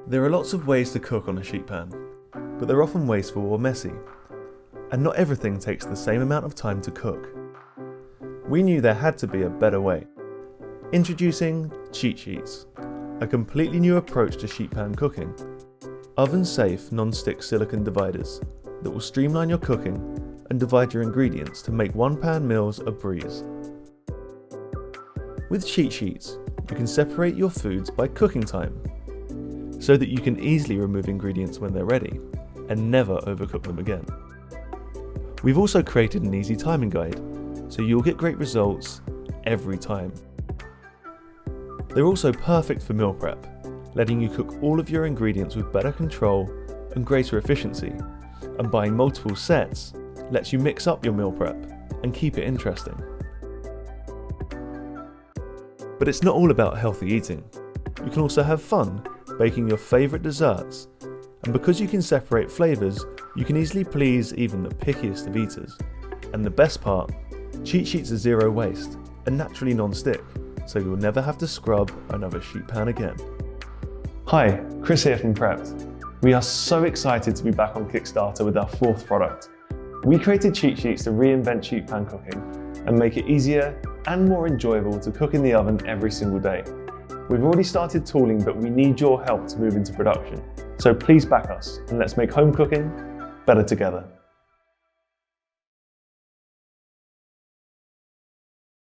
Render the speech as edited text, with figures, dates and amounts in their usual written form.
There are lots of ways to cook on a sheet pan, but they're often wasteful or messy, and not everything takes the same amount of time to cook. We knew there had to be a better way. Introducing cheat sheets, a completely new approach to sheet pan cooking. Oven-safe non-stick silicone dividers that will streamline your cooking and divide your ingredients to make one-pan meals a breeze. With cheat sheets, you can separate your foods by cooking time, so that you can easily remove ingredients when they're ready and never overcook them again. We've also created an easy timing guide, so you'll get great results every time. They're also perfect for meal prep, letting you cook all of your ingredients with better control and greater efficiency, and buying multiple sets lets you mix up your meal prep and keep it interesting. But it's not all about healthy eating. You can also have fun baking your favourite desserts, and because you can separate flavours, you can easily please even the pickiest of eaters. And the best part, cheat sheets are zero waste and naturally non-stick, so you'll never have to scrub another sheet pan again. Hi, Chris here from Prepped. We are so excited to be back on Kickstarter with our fourth product. We created cheat sheets to reinvent sheet pan cooking and make it easier and more enjoyable to cook in the oven every single day. We've already started tooling, but we need your help to move into production. So please back us and let's make home cooking better together.